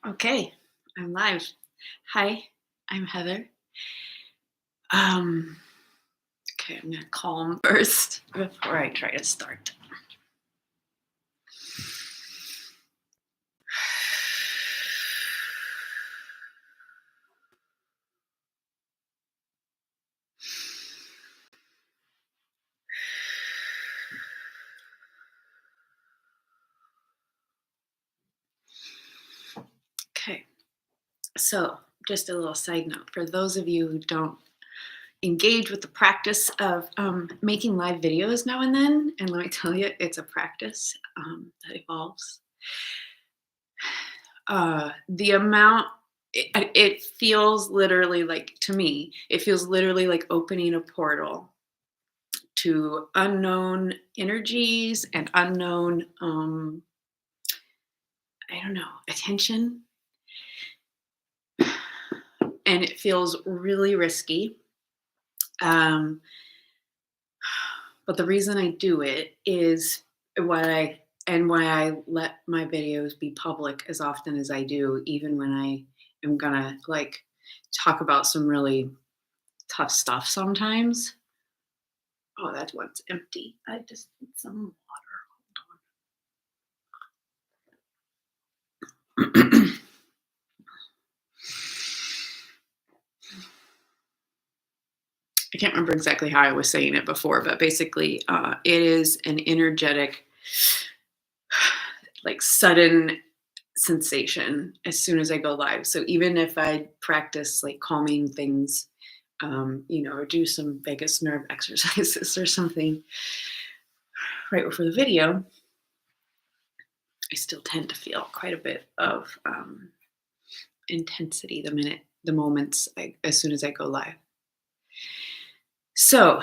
Okay, I'm live. Hi, I'm Heather. Um, okay, I'm gonna calm first before I try to start. Okay, so just a little side note for those of you who don't engage with the practice of making live videos now and then, and let me tell you, it's a practice that evolves. The amount it feels literally like to me, it feels literally like opening a portal to unknown energies and unknown I don't know, attention. And it feels really risky. Um, but the reason I do it is why I let my videos be public as often as I do, even when I am gonna like talk about some really tough stuff sometimes. Oh, that one's empty. I just need some water. I can't remember exactly how I was saying it before, but basically, it is an energetic, like sudden sensation as soon as I go live. So even if I practice like calming things, or do some vagus nerve exercises or something right before the video, I still tend to feel quite a bit of intensity the moments as soon as I go live. So,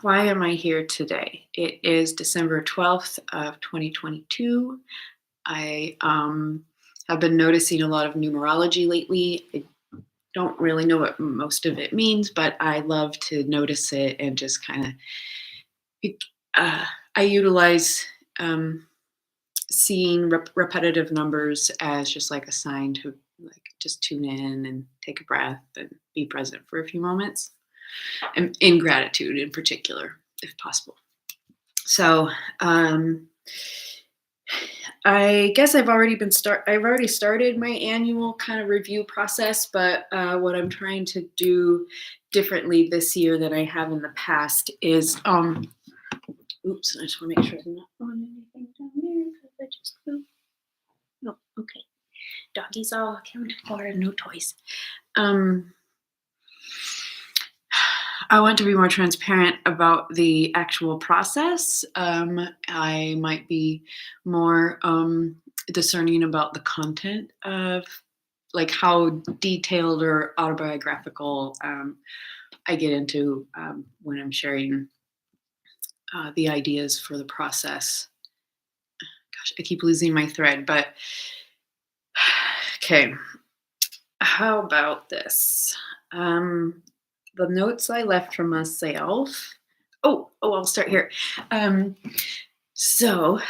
why am I here today? It is December 12th of 2022. I have been noticing a lot of numerology lately. I don't really know what most of it means, but I love to notice it and just kind of, I utilize seeing repetitive numbers as just like a sign to like just tune in and take a breath and be present for a few moments, and in gratitude in particular, if possible. So, I guess I've already started my annual kind of review process, but what I'm trying to do differently this year than I have in the past is oops, I just want to make sure I'm not on anything down there because I just pooped. Oh, okay. Doggies all accounted for, no toys. Um, I want to be more transparent about the actual process. I might be more discerning about the content of like how detailed or autobiographical I get into when I'm sharing the ideas for the process. Gosh, I keep losing my thread, but okay. How about this? The notes I left from myself. I'll start here. Um, so,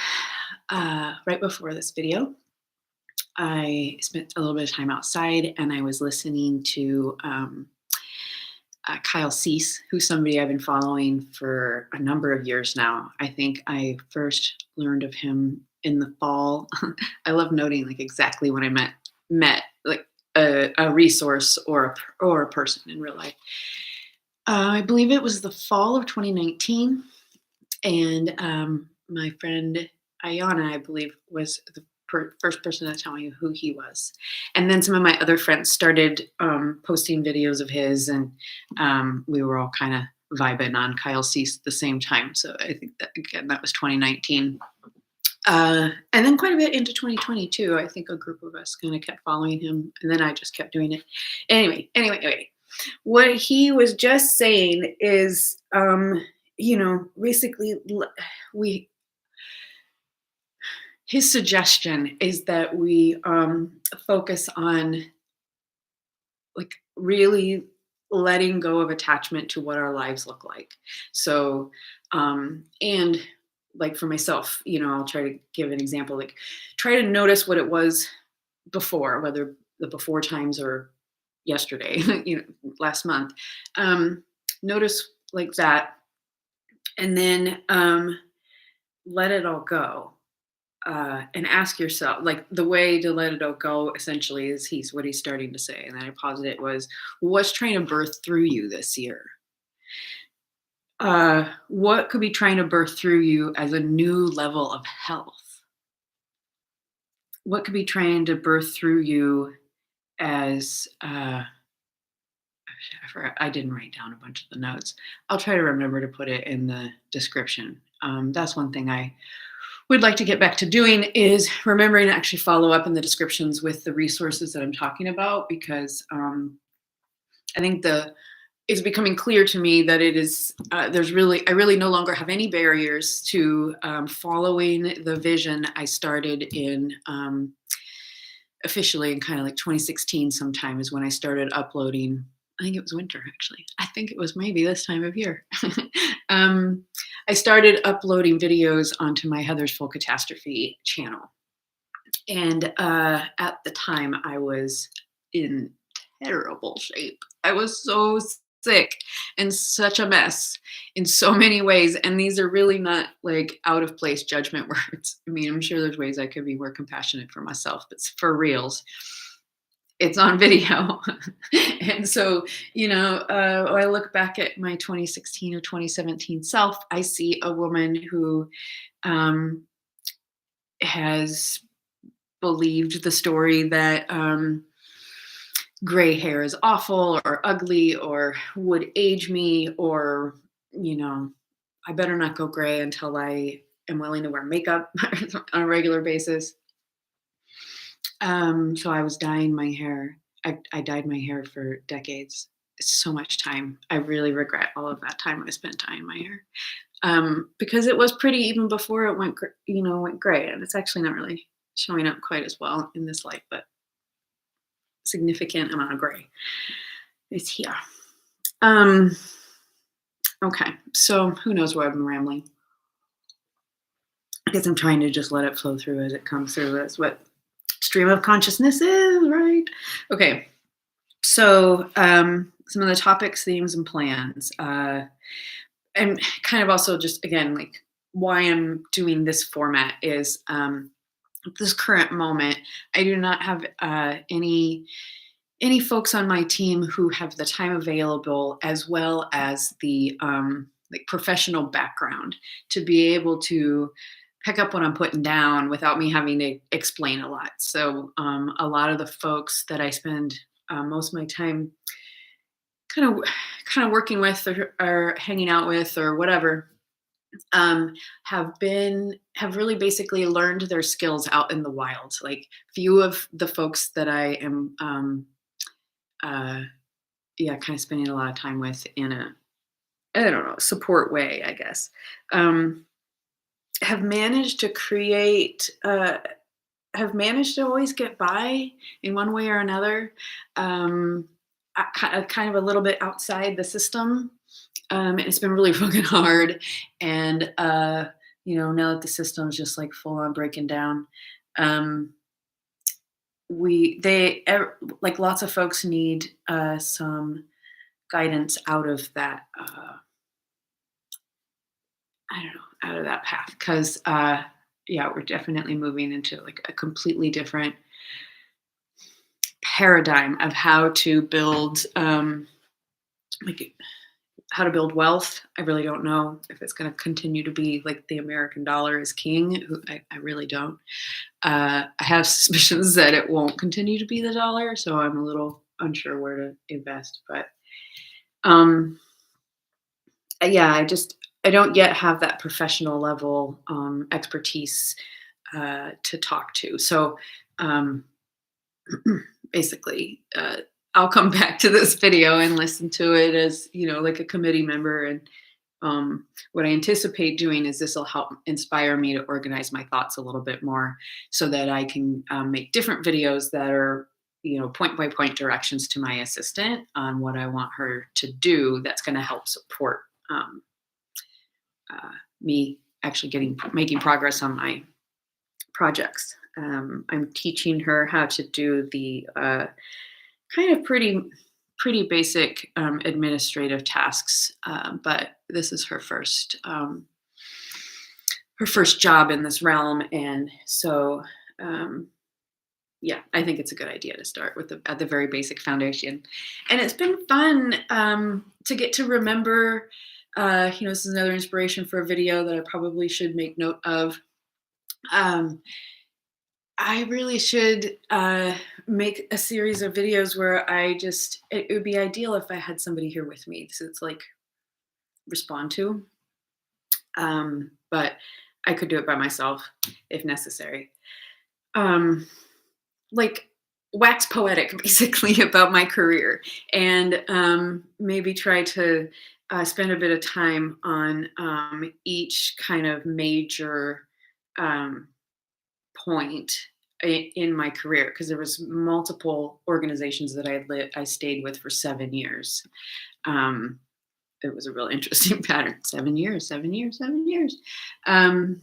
right before this video, I spent a little bit of time outside and I was listening to Kyle Cease, who's somebody I've been following for a number of years now. I think I first learned of him in the fall. I love noting like exactly when I met like a resource or a person in real life. I believe it was the fall of 2019, and my friend Ayana, I believe, was the first person to tell me who he was. And then some of my other friends started posting videos of his, and we were all kind of vibing on Kyle Cease at the same time. So I think that, again, that was 2019. And then quite a bit into 2022, I think a group of us kind of kept following him, and then I just kept doing it. Anyway. What he was just saying is, basically, we his suggestion is that we focus on like really letting go of attachment to what our lives look like. So, and like for myself, I'll try to give an example. Like, try to notice what it was before, whether the before times or yesterday, last month. Notice like that, and then let it all go. And ask yourself, like the way to let it all go essentially is what he's starting to say. And then I paused it was, what's trying to birth through you this year? What could be trying to birth through you as a new level of health? What could be trying to birth through you as I didn't write down a bunch of the notes. I'll try to remember to put it in the description. That's one thing I would like to get back to doing is remembering to actually follow up in the descriptions with the resources that I'm talking about, because I think it's becoming clear to me that it is I really no longer have any barriers to following the vision I started in officially in kind of like 2016 sometime is when I started uploading. I think it was winter, actually. I think it was maybe this time of year. I started uploading videos onto my Heather's Full Catastrophe channel. And at the time, I was in terrible shape. I was so sick and such a mess in so many ways. And these are really not like out of place judgment words. I mean, I'm sure there's ways I could be more compassionate for myself, but for reals, it's on video. And so, I look back at my 2016 or 2017 self, I see a woman who has believed the story that gray hair is awful or ugly or would age me, or, I better not go gray until I am willing to wear makeup on a regular basis. So I was dyeing my hair. I dyed my hair for decades. It's so much time. I really regret all of that time I spent dyeing my hair. Because it was pretty even before it went gray, and it's actually not really showing up quite as well in this light, but significant amount of gray is here. Okay, so who knows where I've been rambling. I guess I'm trying to just let it flow through as it comes through. That's what stream of consciousness is, right? Okay, so some of the topics, themes, and plans. And kind of also just, again, like why I'm doing this format is this current moment, I do not have any folks on my team who have the time available as well as the like professional background to be able to pick up what I'm putting down without me having to explain a lot. So a lot of the folks that I spend most of my time kind of working with or hanging out with or whatever have really basically learned their skills out in the wild. Like few of the folks that I am kind of spending a lot of time with in a, I don't know, support way, I guess, have managed to create, have managed to always get by in one way or another, kind of a little bit outside the system. And it's been really fucking hard. And, now that the system's just like full on breaking down, like lots of folks need some guidance out of that, I don't know, out of that path. Because, we're definitely moving into like a completely different paradigm of how to build, like how to build wealth. I really don't know if it's going to continue to be like the American dollar is king. I really don't. I have suspicions that it won't continue to be the dollar, so I'm a little unsure where to invest. But I don't yet have that professional level expertise to talk to. So basically, I'll come back to this video and listen to it as, like a committee member. And what I anticipate doing is this will help inspire me to organize my thoughts a little bit more so that I can make different videos that are, point by point directions to my assistant on what I want her to do that's going to help support me actually making progress on my projects. I'm teaching her how to do the kind of pretty basic administrative tasks, but this is her first job in this realm, and so um, yeah, I think it's a good idea to start with at the very basic foundation. And it's been fun to get to remember. This is another inspiration for a video that I probably should make note of. Um, I really should make a series of videos where it would be ideal if I had somebody here with me. So it's like respond to. But I could do it by myself if necessary. Um, like wax poetic basically about my career, and maybe try to spend a bit of time on each kind of major um, point in my career, because there was multiple organizations that I stayed with for 7 years. um, it was a real interesting pattern. 7 years, 7 years, 7 years. um,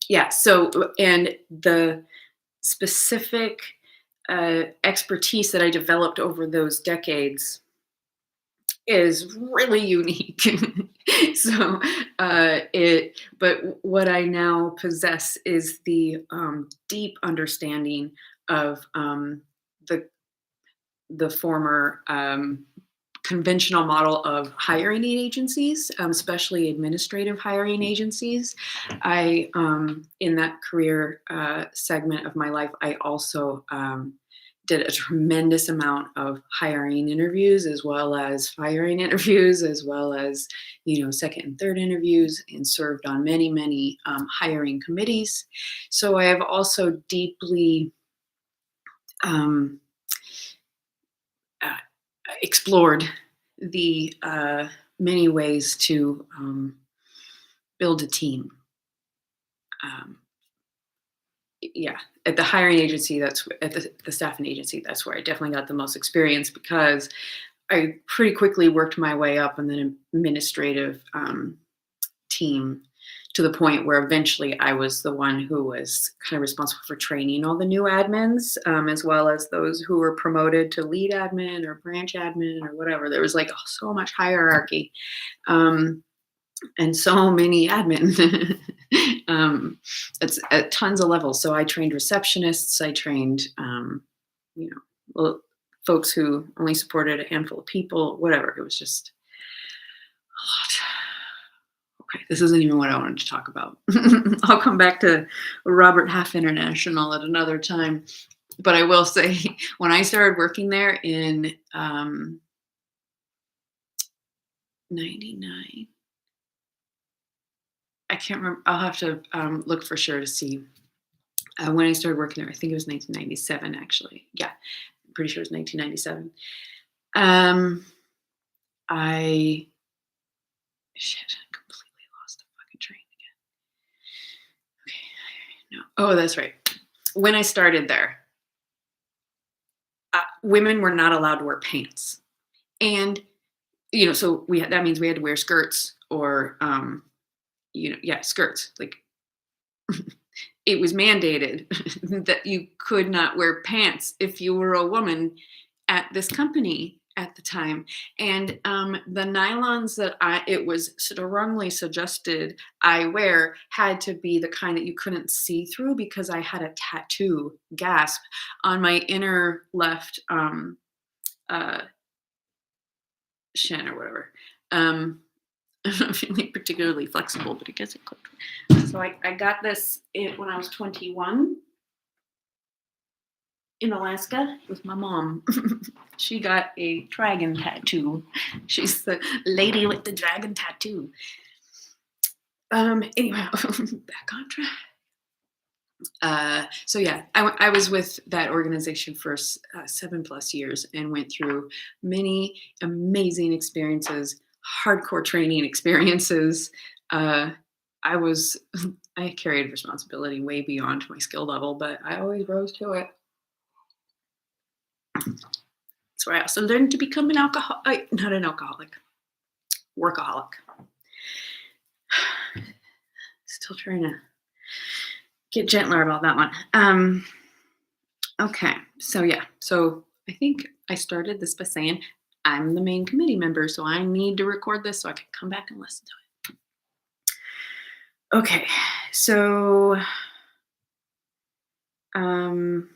yeah, so and the specific expertise that I developed over those decades is really unique. so, but what I now possess is the deep understanding of the former conventional model of hiring agencies, especially administrative hiring agencies. In that career segment of my life, I also did a tremendous amount of hiring interviews, as well as firing interviews, as well as, second and third interviews, and served on many, many hiring committees. So I have also deeply um, uh, explored the many ways to build a team. Um, yeah, at the hiring agency, that's at the staffing agency. That's where I definitely got the most experience, because I pretty quickly worked my way up in the administrative team, to the point where eventually I was the one who was kind of responsible for training all the new admins, as well as those who were promoted to lead admin or branch admin or whatever. There was like so much hierarchy, and so many admin. It's at tons of levels. So I trained receptionists. I trained, you folks who only supported a handful of people. Whatever. It was just a lot. Okay, this isn't even what I wanted to talk about. I'll come back to Robert Half International at another time. But I will say, when I started working there in 99, I can't remember. I'll have to look for sure to see when I started working there. I think it was 1997, actually. Yeah, I'm pretty sure it was 1997. I Shit, I completely lost the fucking train again. Okay, no. Oh, that's right. When I started there, women were not allowed to wear pants, and so that means we had to wear skirts, or yeah, skirts. Like, it was mandated that you could not wear pants if you were a woman at this company at the time. And the nylons that it was strongly suggested I wear had to be the kind that you couldn't see through, because I had a tattoo, gasp, on my inner left uh, shin or whatever. I'm not feeling particularly flexible, but I guess it clicked. So I got this when I was 21 in Alaska with my mom. She got a dragon tattoo. She's the lady with the dragon tattoo. Anyway, back on track. So yeah, I was with that organization for 7+ years, and went through many amazing experiences, hardcore training experiences. I carried responsibility way beyond my skill level, but I always rose to it. That's where I also learned to become not an alcoholic, workaholic. Still trying to get gentler about that one. Okay. So yeah. So I think I started this by saying I'm the main committee member, so I need to record this so I can come back and listen to it. Okay. So um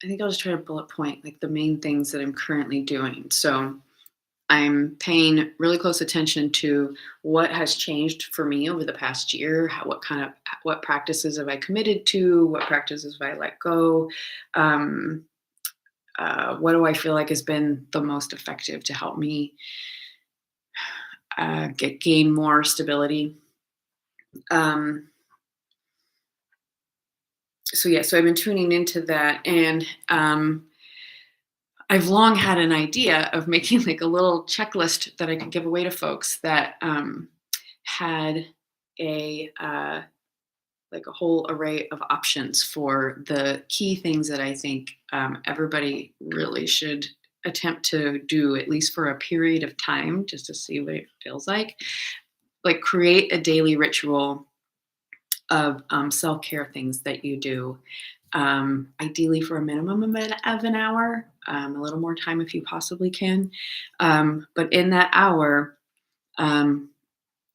I think I'll just try to bullet point like the main things that I'm currently doing. So I'm paying really close attention to what has changed for me over the past year. What practices have I committed to? What practices have I let go? Um, what do I feel like has been the most effective to help me gain more stability? Um, so yeah, so I've been tuning into that, and I've long had an idea of making like a little checklist that I could give away to folks that had a like a whole array of options for the key things that I think everybody really should attempt to do at least for a period of time just to see what it feels like. Like create a daily ritual of self-care things that you do, ideally for a minimum of an hour, a little more time if you possibly can. But in that hour, um,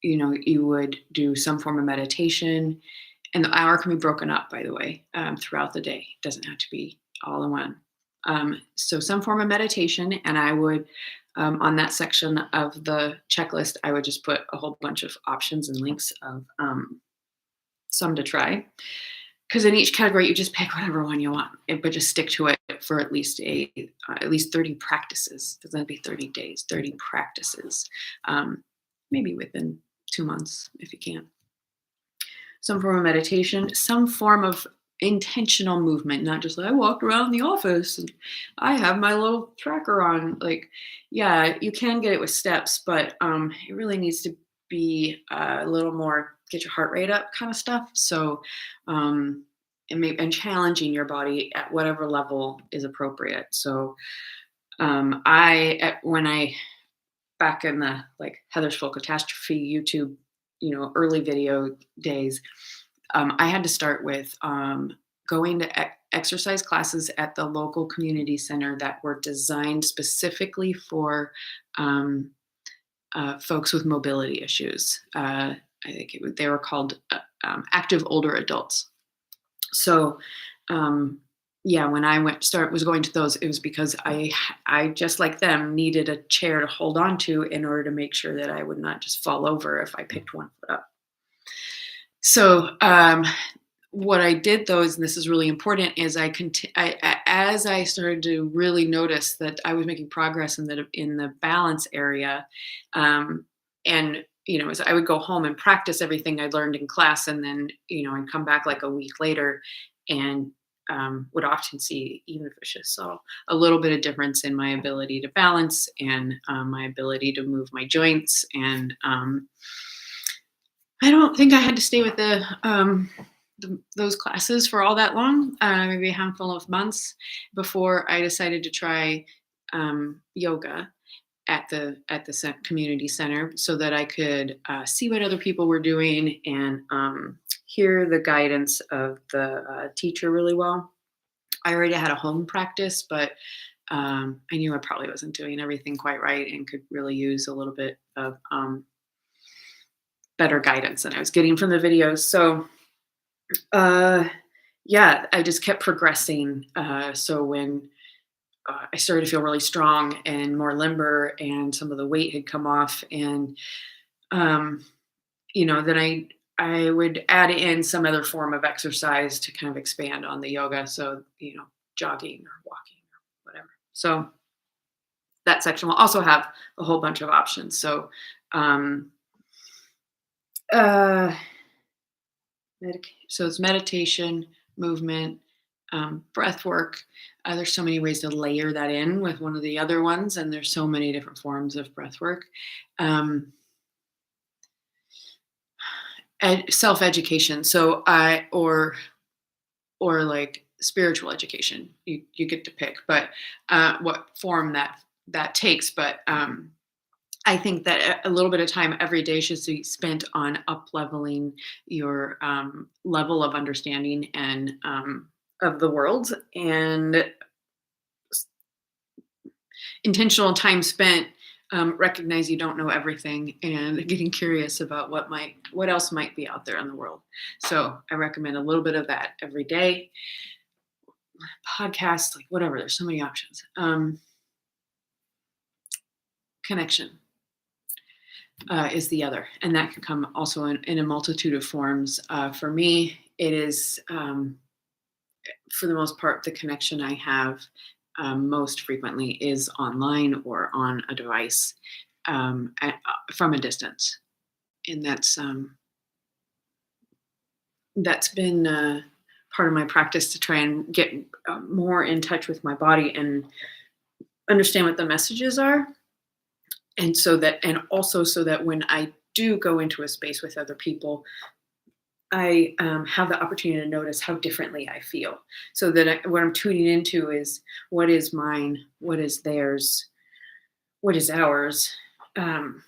you would do some form of meditation, and the hour can be broken up, by the way, throughout the day. It doesn't have to be all in one. So some form of meditation, and I would, on that section of the checklist, I would just put a whole bunch of options and links of some to try. Because in each category, you just pick whatever one you want, but just stick to it for at least 30 practices. Doesn't have to be 30 days, 30 practices, maybe within 2 months if you can. Some form of meditation, some form of intentional movement, not just like I walked around the office and I have my little tracker on. Like, yeah, you can get it with steps, but it really needs to be a little more get your heart rate up kind of stuff. So, and challenging your body at whatever level is appropriate. So, when I back in the like Heather's Full Catastrophe YouTube, early video days, I had to start with going to exercise classes at the local community center that were designed specifically for um, folks with mobility issues. I think they were called active older adults. So, yeah, when I was going to those, it was because I just like them needed a chair to hold on to in order to make sure that I would not just fall over if I picked one foot up. So, what I did though is, and this is really important, is as I started to really notice that I was making progress in the balance area, and as I would go home and practice everything I learned in class, and then I'd come back like a week later, and would often see, even if it's just a little bit of difference in my ability to balance and my ability to move my joints, and I don't think I had to stay with those classes for all that long, maybe a handful of months before I decided to try yoga at the community center, so that I could see what other people were doing and hear the guidance of the teacher really well. I already had a home practice, but I knew I probably wasn't doing everything quite right and could really use a little bit of better guidance than I was getting from the videos. So, yeah, I just kept progressing. So when I started to feel really strong and more limber, and some of the weight had come off, and um, then I would add in some other form of exercise to kind of expand on the yoga. So jogging or walking or whatever. So that section will also have a whole bunch of options. So um, uh, so it's meditation, movement, breath work. There's so many ways to layer that in with one of the other ones, and there's so many different forms of breath work. Self-education. So or like spiritual education. You get to pick, but what form that takes. But I think that a little bit of time every day should be spent on up leveling your level of understanding and of the world, and intentional time spent recognize you don't know everything and getting curious about what else might be out there in the world. So I recommend a little bit of that every day. Podcasts, like whatever. There's so many options. Connection is the other, and that can come also in a multitude of forms. For me, it is for the most part the connection I have most frequently is online or on a device from a distance, and that's been part of my practice to try and get more in touch with my body and understand what the messages are, and also so that when I do go into a space with other people, I have the opportunity to notice how differently I feel, so that what I'm tuning into is what is mine, what is theirs, what is ours, um,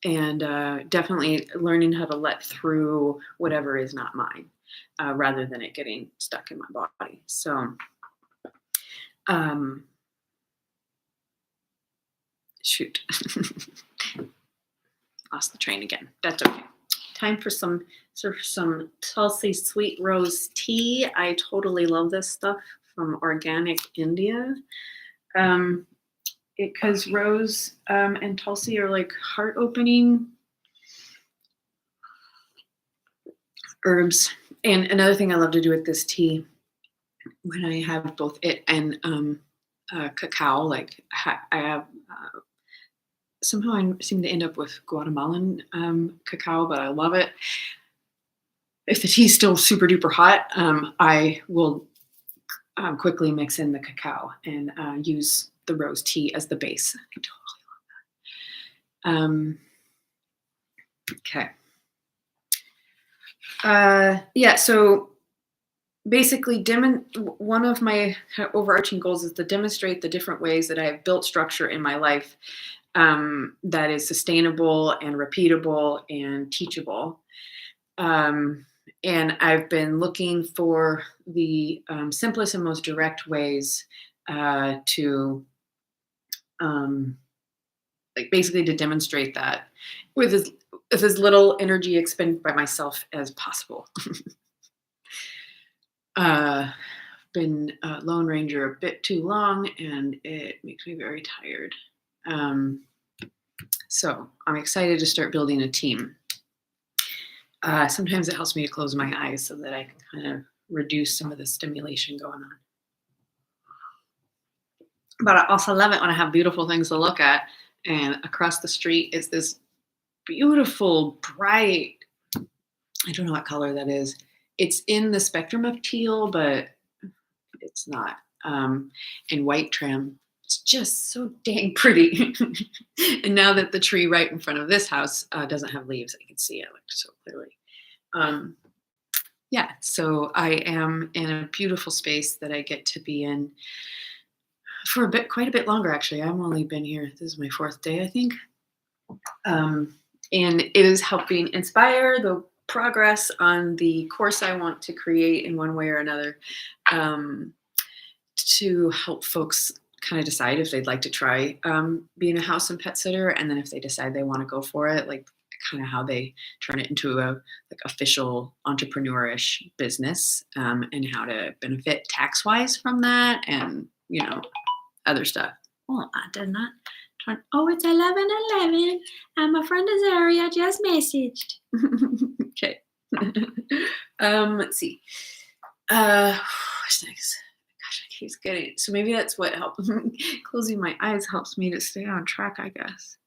and definitely learning how to let through whatever is not mine, rather than it getting stuck in my body. So, um, shoot, lost the train again. That's okay. Time for some Tulsi sweet rose tea. I totally love this stuff from organic India. Because rose and Tulsi are like heart opening herbs. And another thing I love to do with this tea, when I have both it and cacao, like I have somehow I seem to end up with Guatemalan cacao, but I love it. If the tea's still super duper hot, I will quickly mix in the cacao and use the rose tea as the base. I totally love that. Okay. Yeah, so basically, one of my kind of overarching goals is to demonstrate the different ways that I have built structure in my life that is sustainable and repeatable and teachable. And I've been looking for the simplest and most direct ways to like basically to demonstrate that with as little energy expended by myself as possible. Been a Lone Ranger a bit too long, and it makes me very tired. So I'm excited to start building a team. Sometimes it helps me to close my eyes so that I can kind of reduce some of the stimulation going on. But I also love it when I have beautiful things to look at. And across the street is this beautiful, bright, I don't know what color that is. It's in the spectrum of teal, but it's not. And white trim. It's just so dang pretty. And now that the tree right in front of this house doesn't have leaves, I can see it like so clearly. Yeah, so I am in a beautiful space that I get to be in for quite a bit longer, actually. I've only been here, this is my 4th day, I think. And it is helping inspire the progress on the course I want to create in one way or another, to help folks kind of decide if they'd like to try being a house and pet sitter, and then if they decide they want to go for it, like kind of how they turn it into a like official entrepreneurish business, and how to benefit tax wise from that, and other stuff. Well, I did not turn. Oh, it's 11:11, and my friend Azaria just messaged. Okay. Let's see. What's next? Gosh, I keep getting it. So maybe that's what helps. Closing my eyes helps me to stay on track, I guess.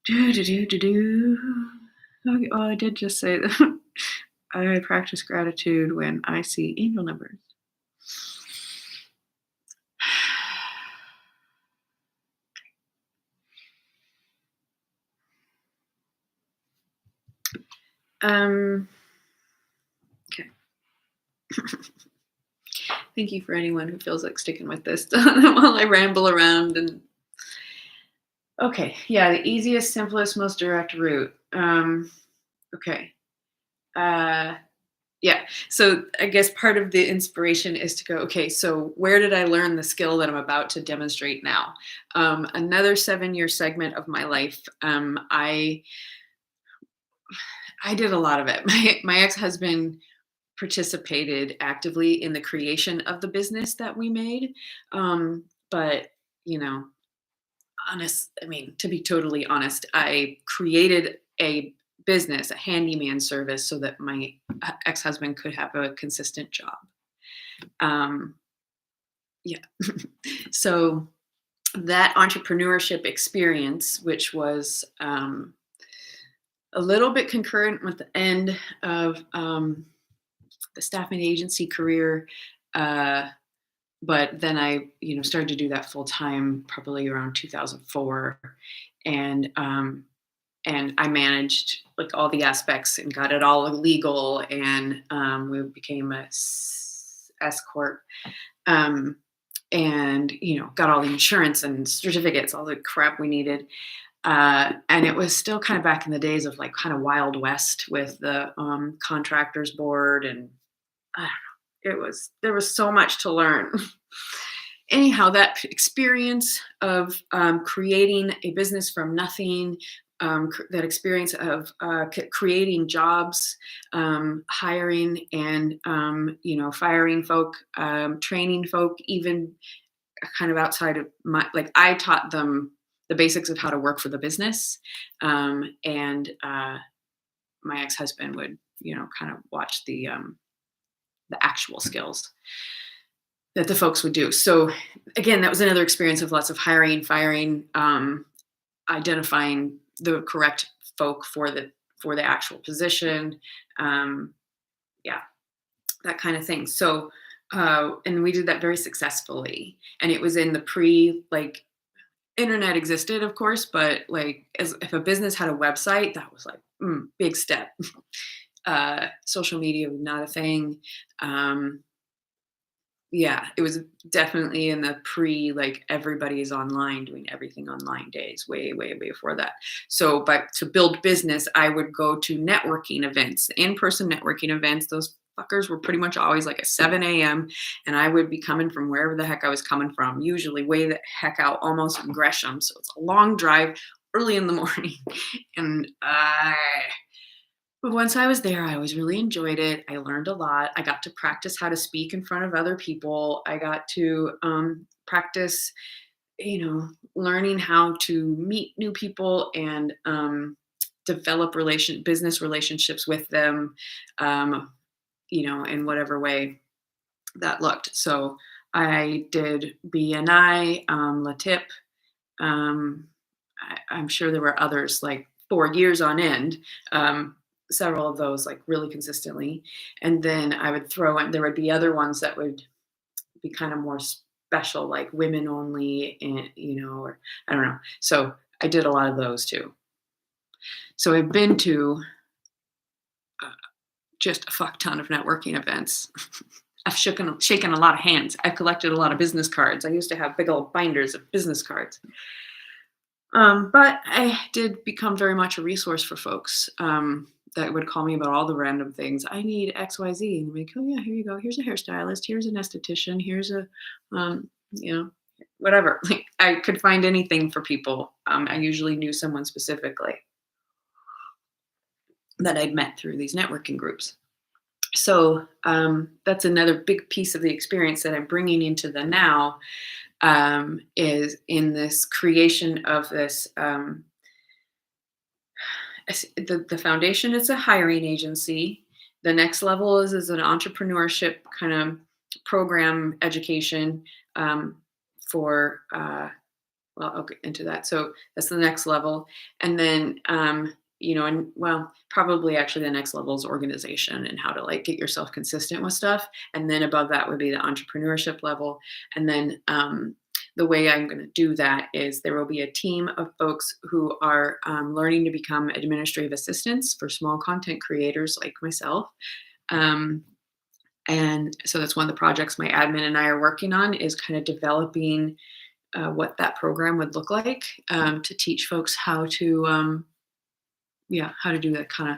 Okay, oh, I did just say that. I practice gratitude when I see angel numbers. Okay. Thank you for anyone who feels like sticking with this while I ramble around and Okay, yeah, the easiest, simplest, most direct route. Okay. Uh, yeah. So I guess part of the inspiration is to go, okay, so where did I learn the skill that I'm about to demonstrate now? Another 7-year segment of my life. I did a lot of it. My ex-husband participated actively in the creation of the business that we made. But you know, I mean, to be totally honest, I created a business, a handyman service, so that my ex-husband could have a consistent job. Um, yeah. So that entrepreneurship experience, which was a little bit concurrent with the end of the staffing agency career, uh, but then I, started to do that full time probably around 2004, and I managed like all the aspects and got it all legal, and we became a S corp, um, and got all the insurance and certificates, all the crap we needed. And it was still kind of back in the days of like kind of Wild West with the contractors board, and I don't know, there was so much to learn. Anyhow, that experience of creating a business from nothing, that experience of creating jobs, hiring and firing folk, training folk, even kind of outside of my, like, I taught them the basics of how to work for the business, and my ex-husband would kind of watch the actual skills that the folks would do. So again, that was another experience of lots of hiring, firing, identifying the correct folk for the actual position. Um, yeah, that kind of thing. So, and we did that very successfully. And it was in the like internet existed, of course, but like as if a business had a website, that was like big step. Social media was not a thing. Um, Yeah, it was definitely in the like everybody is online doing everything online days, way, way, way before that. So, but to build business, I would go to networking events, in-person networking events. Those fuckers were pretty much always like at 7 a.m. And I would be coming from wherever the heck I was coming from, usually way the heck out, almost in Gresham. So it's a long drive early in the morning. And but once I was there, I always really enjoyed it. I learned a lot. I got to practice how to speak in front of other people. I got to practice, learning how to meet new people and develop business relationships with them, um, in whatever way that looked. So I did BNI, LaTip. Um, I'm sure there were others like 4 years on end, several of those like really consistently. And then I would throw in, there would be other ones that would be kind of more special, like women only, and, or I don't know. So I did a lot of those too. So I've been to uh, just a fuck ton of networking events. I've shaken a lot of hands. I've collected a lot of business cards. I used to have big old binders of business cards. But I did become very much a resource for folks that would call me about all the random things. I need XYZ. And I'm like, oh, yeah, here you go. Here's a hairstylist. Here's an esthetician. Here's um, you know, whatever. Like, I could find anything for people. I usually knew someone specifically that I'd met through these networking groups. So that's another big piece of the experience that I'm bringing into the now, is in this creation of this. The foundation is a hiring agency. The next level is an entrepreneurship kind of program education, for well, I'll get into that. So that's the next level. And then, and well, probably actually the next level is organization and how to like get yourself consistent with stuff. And then above that would be the entrepreneurship level. And then the way I'm going to do that is there will be a team of folks who are learning to become administrative assistants for small content creators like myself. Um, and so that's one of the projects my admin and I are working on, is kind of developing what that program would look like, to teach folks how to, yeah, how to do that kind of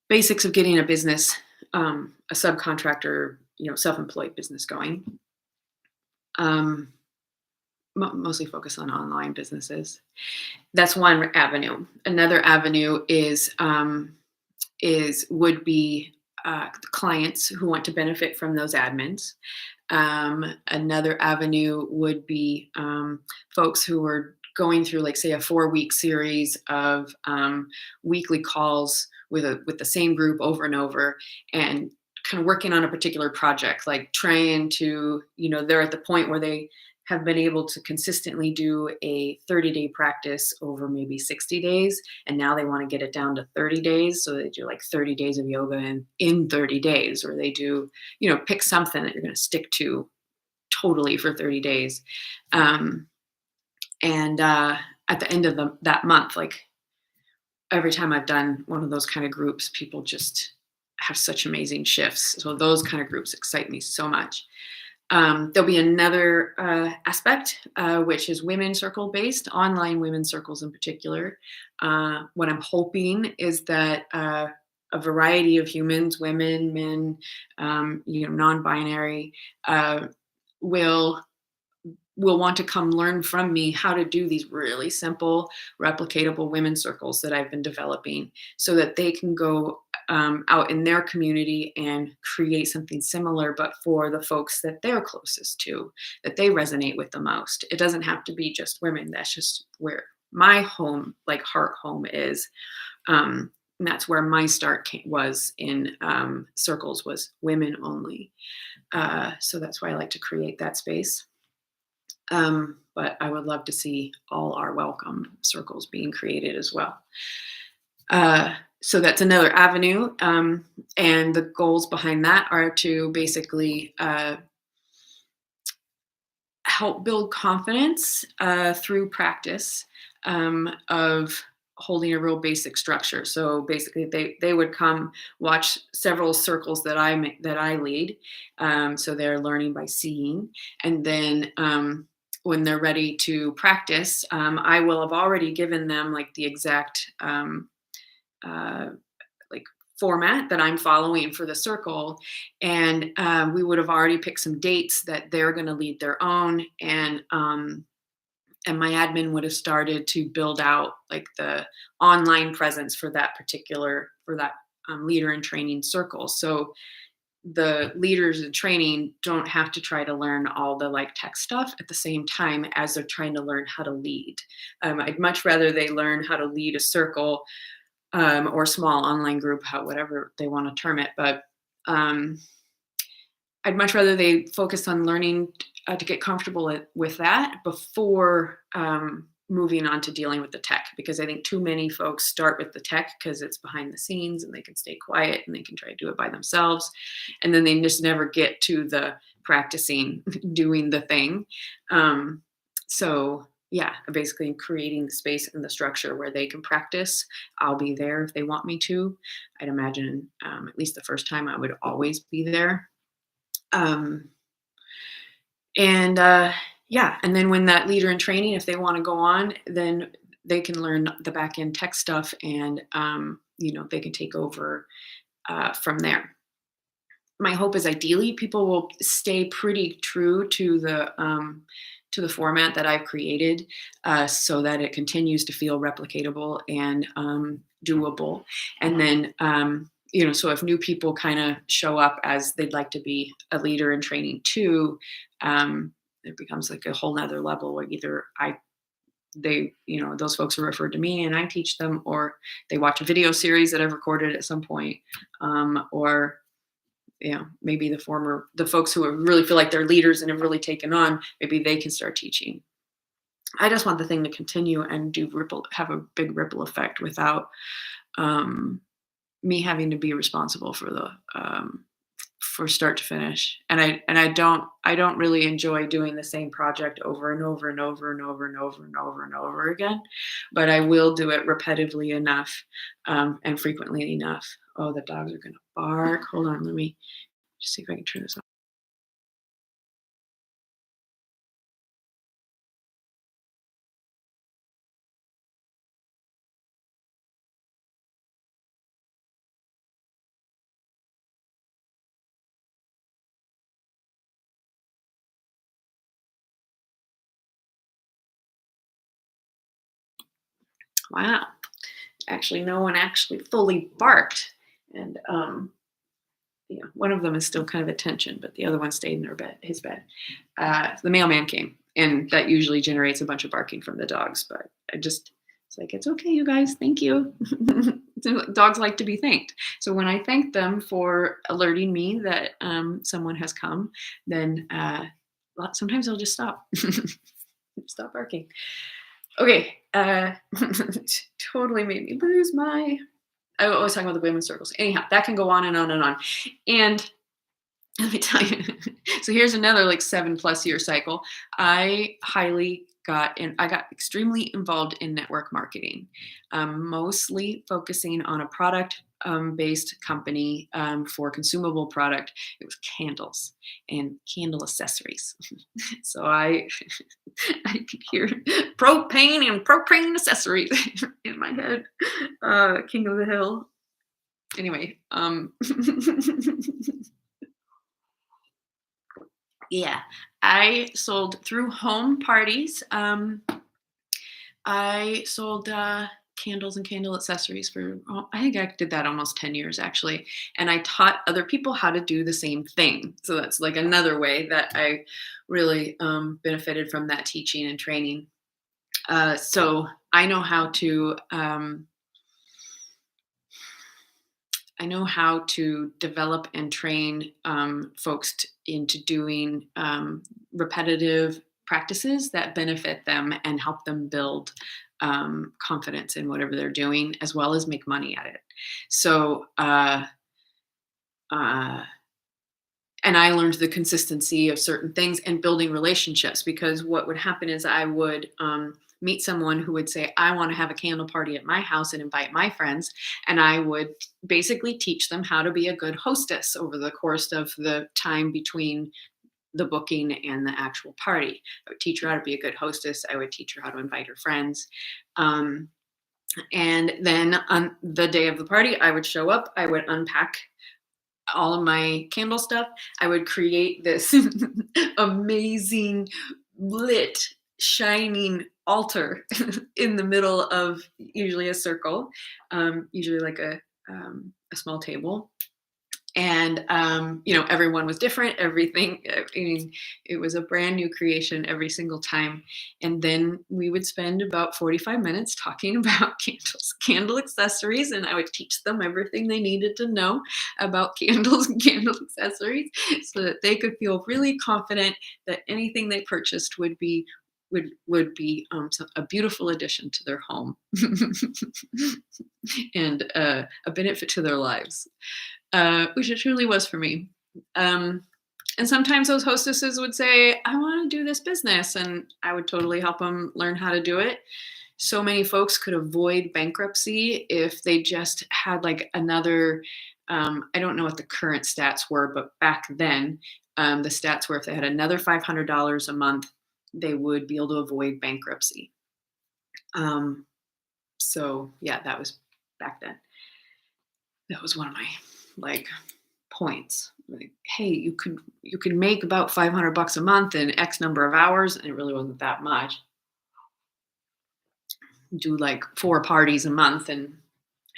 basics of getting a business, a subcontractor, self-employed business going. Um, Mostly focus on online businesses. That's one avenue. Another avenue is would be clients who want to benefit from those admins. Another avenue would be folks who are going through, like, say, a 4-week series of weekly calls with the same group over and over, and kind of working on a particular project, like trying to, they're at the point where they have been able to consistently do a 30-day practice over maybe 60 days, and now they want to get it down to 30 days, so they do like 30 days of yoga in 30 days, or they do, pick something that you're going to stick to totally for 30 days. um, and at the end of that month, like, every time I've done one of those kind of groups, people just have such amazing shifts, so those kind of groups excite me so much. There'll be another aspect, which is women circle based, online women circles in particular. What I'm hoping is that a variety of humans, women, men, non-binary, uh, will want to come learn from me how to do these really simple, replicatable women circles that I've been developing, so that they can go out in their community and create something similar, but for the folks that they're closest to, that they resonate with the most. It doesn't have to be just women. That's just where my home, like heart home, is. And that's where my start was in circles, was women only. So that's why I like to create that space. But I would love to see all our welcome circles being created as well. So that's another avenue. And the goals behind that are to basically help build confidence through practice of holding a real basic structure. So basically, they would come watch several circles that I lead. So they're learning by seeing, and then when they're ready to practice, I will have already given them like the exact uh, like format that I'm following for the circle, and we would have already picked some dates that they're going to lead their own, and my admin would have started to build out like the online presence for that particular for that leader in training circle. So the leaders in training don't have to try to learn all the like tech stuff at the same time as they're trying to learn how to lead. I'd much rather they learn how to lead a circle, or small online group, whatever they want to term it. But um, I'd much rather they focus on learning to get comfortable with that before moving on to dealing with the tech, because I think too many folks start with the tech because it's behind the scenes and they can stay quiet and they can try to do it by themselves. And then they just never get to the practicing doing the thing. So yeah, basically creating the space and the structure where they can practice. I'll be there if they want me to. I'd imagine at least the first time I would always be there. Um, and Yeah, and then when that leader in training, if they want to go on, then they can learn the back end tech stuff, and they can take over from there. My hope is ideally people will stay pretty true to the format that I've created, so that it continues to feel replicatable and doable. And then so if new people kind of show up as they'd like to be a leader in training too, it becomes like a whole nother level where either those folks are referred to me and I teach them, or they watch a video series that I've recorded at some point, or maybe the folks who really feel like they're leaders and have really taken on, maybe they can start teaching. I just want the thing to continue and have a big ripple effect without me having to be responsible for the for start to finish. And I don't really enjoy doing the same project over and over and over and over and over and over and over again, but I will do it repetitively enough, and frequently enough. Oh, the dogs are going to bark. Hold on, let me just see if I can turn this off. Wow. Actually, no one actually fully barked. And one of them is still kind of attention, but the other one stayed in his bed. The mailman came, and that usually generates a bunch of barking from the dogs. But it's like, it's okay, you guys. Thank you. Dogs like to be thanked. So when I thank them for alerting me that someone has come, then sometimes they'll just stop, stop barking. Okay, totally made me lose my. I was talking about the women's circles. Anyhow, that can go on and on and on. And let me tell you. So here's another like 7+ year cycle. I got extremely involved in network marketing, mostly focusing on a product based company for consumable product. It was candles and candle accessories. So I could hear propane and propane accessories in my head. King of the Hill. Anyway, yeah, I sold through home parties. I sold candles and candle accessories for, I think I did that almost 10 years actually. And I taught other people how to do the same thing. So that's like another way that I really benefited from that teaching and training. So I know how to. I know how to develop and train folks into doing repetitive practices that benefit them and help them build confidence in whatever they're doing, as well as make money at it. So, uh, and I learned the consistency of certain things and building relationships, because what would happen is I would meet someone who would say, I want to have a candle party at my house and invite my friends. And I would basically teach them how to be a good hostess over the course of the time between the booking and the actual party. I would teach her how to be a good hostess. I would teach her how to invite her friends. And then on the day of the party, I would show up, I would unpack all of my candle stuff. I would create this amazing lit shining altar in the middle of usually a circle, usually like a small table. And everyone was different, everything. I mean, it was a brand new creation every single time. And then we would spend about 45 minutes talking about candle accessories, and I would teach them everything they needed to know about candles and candle accessories, so that they could feel really confident that anything they purchased would be a beautiful addition to their home and a benefit to their lives, which it truly was for me. And sometimes those hostesses would say, I want to do this business, and I would totally help them learn how to do it. So many folks could avoid bankruptcy if they just had like another. I don't know what the current stats were, but back then, the stats were if they had another $500 a month, they would be able to avoid bankruptcy. So yeah, that was back then. That was one of my like points. Like, hey, you could make about $500 a month in X number of hours, and it really wasn't that much. Do like 4 parties a month, and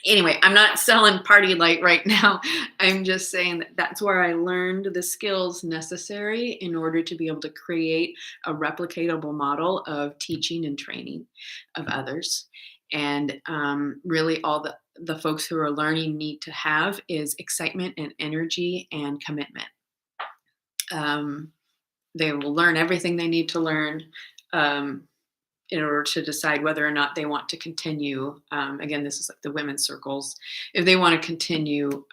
anyway, I'm not selling party light right now. I'm just saying that that's where I learned the skills necessary in order to be able to create a replicatable model of teaching and training of others. And really, all the folks who are learning need to have is excitement and energy and commitment. Um, they will learn everything they need to learn. In order to decide whether or not they want to continue. Again, this is like the women's circles. If they want to continue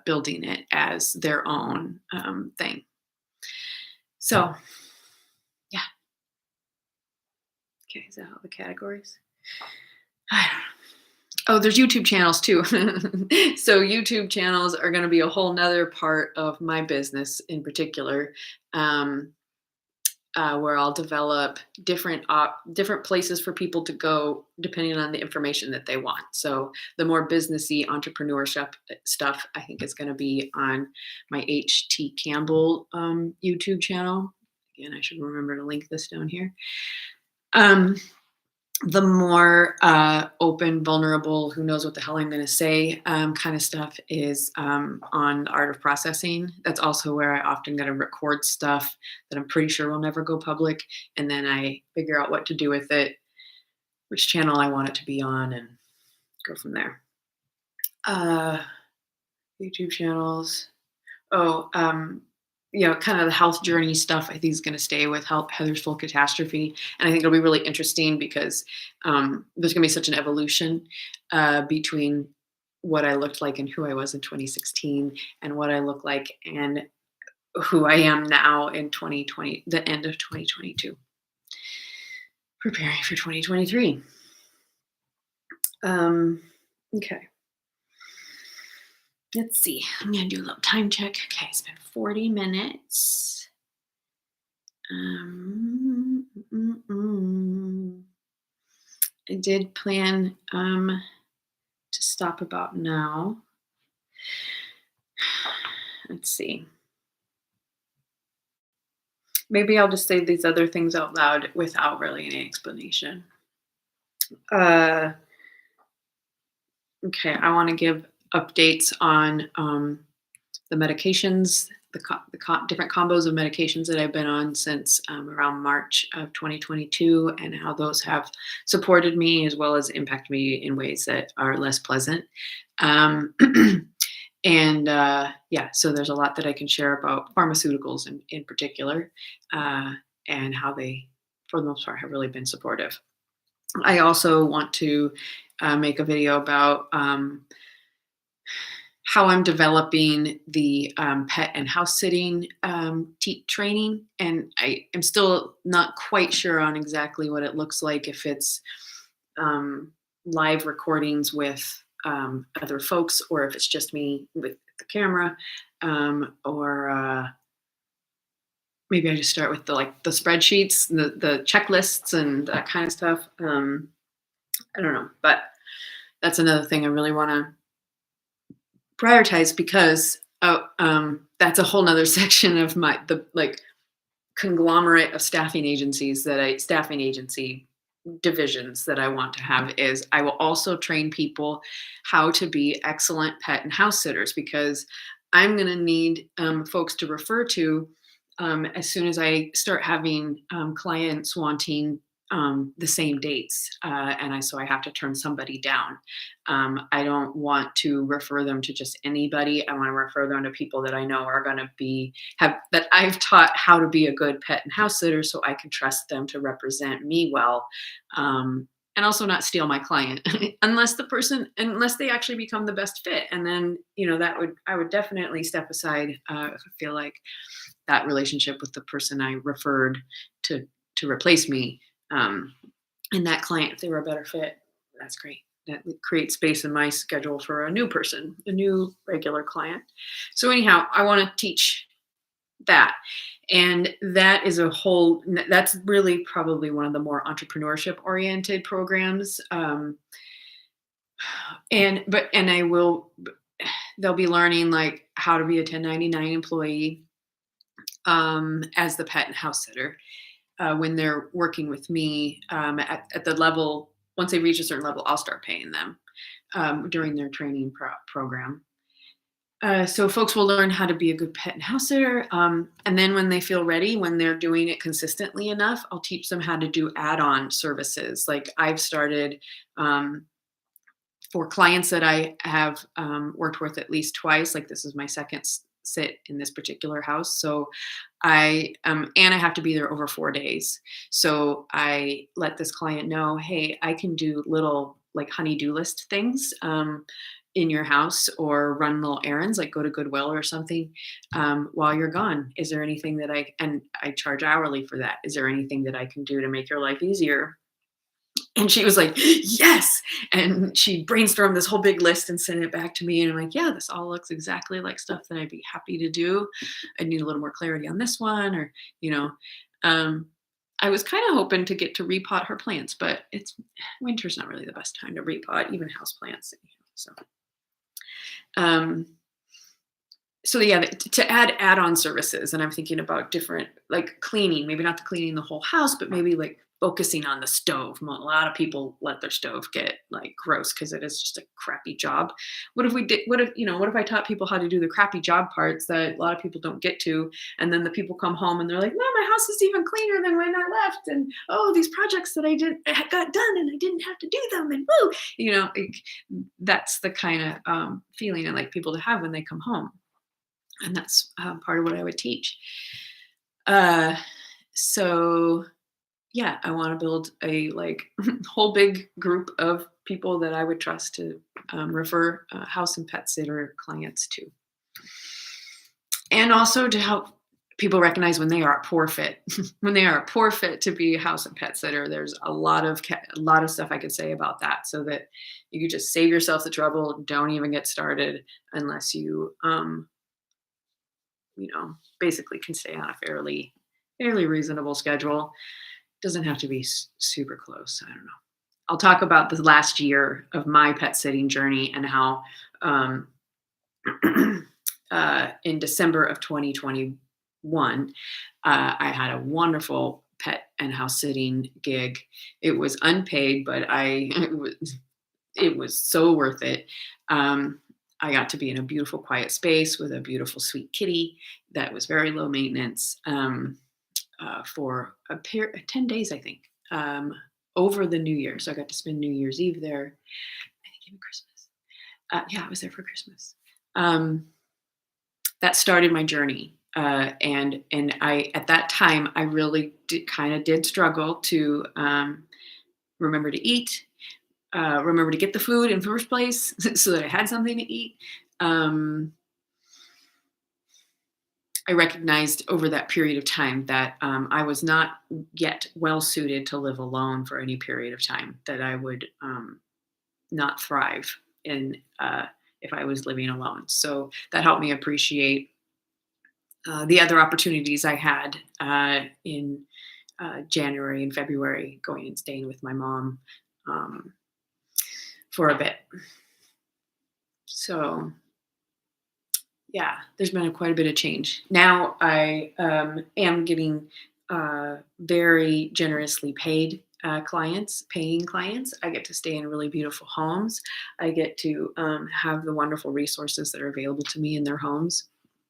building it as their own thing. So, yeah. Okay, is that all the categories? Oh, there's YouTube channels too. So YouTube channels are going to be a whole nother part of my business in particular. Where I'll develop different places for people to go depending on the information that they want. So the more businessy entrepreneurship stuff, I think, is going to be on my H.T. Campbell YouTube channel. Again, I should remember to link this down here. The more open, vulnerable, who knows what the hell I'm going to say kind of stuff is on the art of processing. That's also where I often got to record stuff that I'm pretty sure will never go public. And then I figure out what to do with it, which channel I want it to be on, and go from there. Uh, YouTube channels. Oh, kind of the health journey stuff I think is going to stay with Heather's Full Catastrophe. And I think it'll be really interesting because there's going to be such an evolution between what I looked like and who I was in 2016 and what I look like and who I am now in 2020, the end of 2022, preparing for 2023. Okay. Let's see. I'm going to do a little time check. Okay, it's been 40 minutes. Um, mm, mm. I did plan to stop about now. Let's see. Maybe I'll just say these other things out loud without really any explanation. Uh, okay, I want to give updates on the medications, the different combos of medications that I've been on since around March of 2022, and how those have supported me as well as impacted me in ways that are less pleasant. Um, and yeah, so there's a lot that I can share about pharmaceuticals in particular, and how they, for the most part, have really been supportive. I also want to make a video about how I'm developing the pet and house sitting training. And I am still not quite sure on exactly what it looks like, if it's live recordings with other folks, or if it's just me with the camera, or maybe I just start with the spreadsheets, the checklists, and that kind of stuff. I don't know, but that's another thing I really want to prioritize, because that's a whole nother section of the conglomerate of staffing agency divisions that I want to have. Is I will also train people how to be excellent pet and house sitters, because I'm going to need folks to refer to as soon as I start having clients wanting the same dates, so I have to turn somebody down. I don't want to refer them to just anybody. I want to refer them to people that I know are going to that I've taught how to be a good pet and house sitter, so I can trust them to represent me well, and also not steal my client unless they actually become the best fit. And then I would definitely step aside if I feel like that relationship with the person I referred to replace me, and that client, if they were a better fit, that's great. That creates space in my schedule for a new person, a new regular client. So anyhow, I want to teach that. And that's really probably one of the more entrepreneurship oriented programs. They'll be learning like how to be a 1099 employee as the pet and house sitter. When they're working with me at the level, once they reach a certain level, I'll start paying them during their training program. So folks will learn how to be a good pet and house sitter. And then when they feel ready, when they're doing it consistently enough, I'll teach them how to do add-on services. Like I've started for clients that I have worked with at least twice. Like this is my second sit in this particular house. So I have to be there over 4 days. So I let this client know, hey, I can do little like honey-do list things in your house, or run little errands, like go to Goodwill or something while you're gone. Is there anything that I charge hourly for that? Is there anything that I can do to make your life easier? And she was like, yes. And she brainstormed this whole big list and sent it back to me. And I'm like, yeah, this all looks exactly like stuff that I'd be happy to do. I need a little more clarity on this one, or, I was kind of hoping to get to repot her plants, but winter's not really the best time to repot, even house plants. Um, so yeah, to add-on services, and I'm thinking about different, like cleaning, maybe not the cleaning the whole house, but maybe like focusing on the stove. A lot of people let their stove get like gross because it is just a crappy job. What if we did? What if what if I taught people how to do the crappy job parts that a lot of people don't get to, and then the people come home and they're like, "No, my house is even cleaner than when I left," and oh, these projects that I got done and I didn't have to do them, and woo, like, that's the kind of feeling I like people to have when they come home, and that's part of what I would teach. Uh, so yeah, I want to build a like whole big group of people that I would trust to refer house and pet sitter clients to, and also to help people recognize when they are a poor fit. When they are a poor fit to be a house and pet sitter, there's a lot of stuff I could say about that, so that you could just save yourself the trouble. Don't even get started unless basically can stay on a fairly reasonable schedule. Doesn't have to be super close. I don't know. I'll talk about the last year of my pet sitting journey and how um, in December of 2021, I had a wonderful pet and house sitting gig. It was unpaid, but it was so worth it. I got to be in a beautiful, quiet space with a beautiful, sweet kitty that was very low maintenance. For 10 days, I think, over the New Year. So I got to spend New Year's Eve there. I think even Christmas. Yeah, I was there for Christmas. That started my journey. And I, at that time, I really did struggle to remember to eat, remember to get the food in the first place so that I had something to eat. I recognized over that period of time that I was not yet well suited to live alone for any period of time, that I would not thrive in if I was living alone. So that helped me appreciate the other opportunities I had in January and February, going and staying with my mom for a bit. So yeah, there's been quite a bit of change. Now I am getting very generously paid paying clients. I get to stay in really beautiful homes. I get to have the wonderful resources that are available to me in their homes,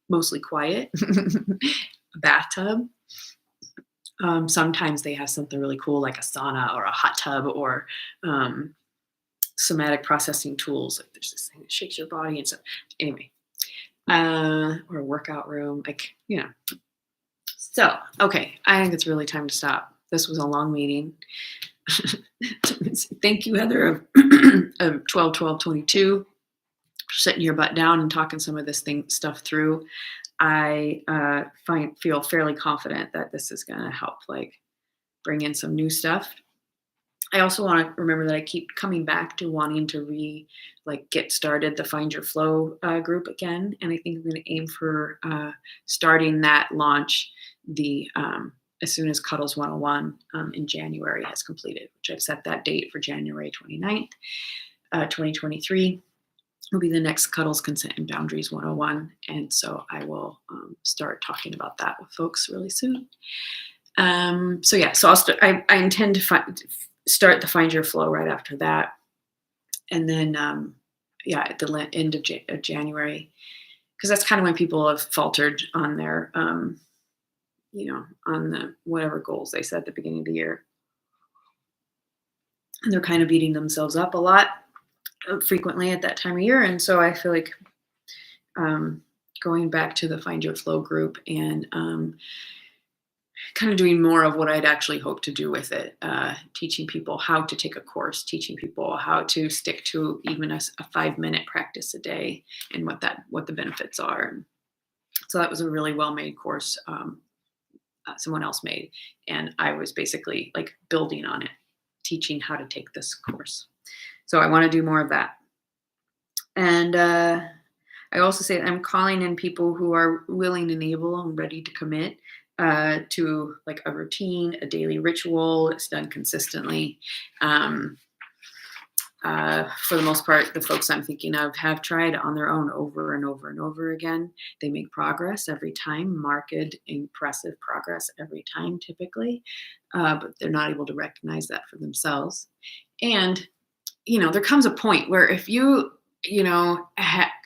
mostly quiet, a bathtub. Sometimes they have something really cool like a sauna or a hot tub or somatic processing tools. Like there's this thing that shakes your body and stuff. Anyway, or a workout room, So, okay, I think it's really time to stop. This was a long meeting. Thank you, Heather of 12-12-22, for sitting your butt down and talking some of this stuff through. I feel fairly confident that this is going to help bring in some new stuff. I also want to remember that I keep coming back to wanting to get started the Find Your Flow group again. And I think I'm going to aim for starting that launch as soon as Cuddles 101 in January has completed, which I've set that date for January 29th, 2023. Will be the next Cuddles, Consent, and Boundaries 101. And so I will start talking about that with folks really soon. So I intend to start the Find Your Flow right after that. And then, at the end of January, because that's kind of when people have faltered on their, on the whatever goals they set at the beginning of the year. And they're kind of beating themselves up a lot frequently at that time of year. And so I feel like going back to the Find Your Flow group and kind of doing more of what I'd actually hoped to do with it, teaching people how to take a course, teaching people how to stick to even a 5-minute practice a day and what the benefits are. And so that was a really well-made course someone else made. And I was basically building on it, teaching how to take this course. So I want to do more of that. And I also say I'm calling in people who are willing and able and ready to commit to a routine, a daily ritual that's done consistently. For the most part, the folks I'm thinking of have tried on their own over and over and over again. They make progress every time, marked, impressive progress every time, typically, but they're not able to recognize that for themselves. And there comes a point where if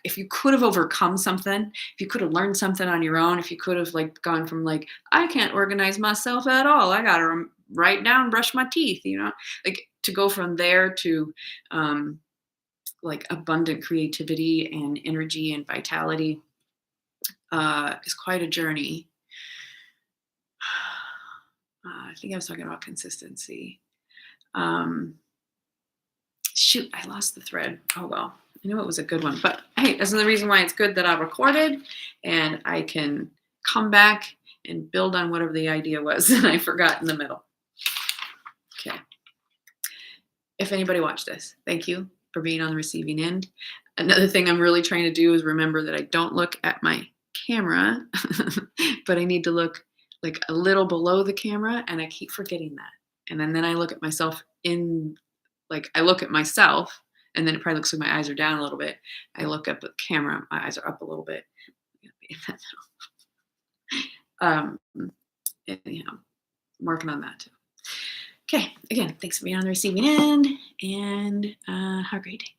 if you could have overcome something, if you could have learned something on your own, if you could have like gone from like I can't organize myself at all, I gotta write down, brush my teeth, like to go from there to um, like abundant creativity and energy and vitality is quite a journey. I think I was talking about consistency. Um, Shoot, I lost the thread. Oh well, I knew it was a good one, but hey, that's the reason why it's good that I recorded and I can come back and build on whatever the idea was that I forgot in the middle. Okay. If anybody watched this, thank you for being on the receiving end. Another thing I'm really trying to do is remember that I don't look at my camera, but I need to look like a little below the camera, and I keep forgetting that. And then I look at myself I look at myself, and then it probably looks like my eyes are down a little bit. I look up at the camera, my eyes are up a little bit. um, anyhow, I'm working on that too. Okay, again, thanks for being on the receiving end, and have a great day.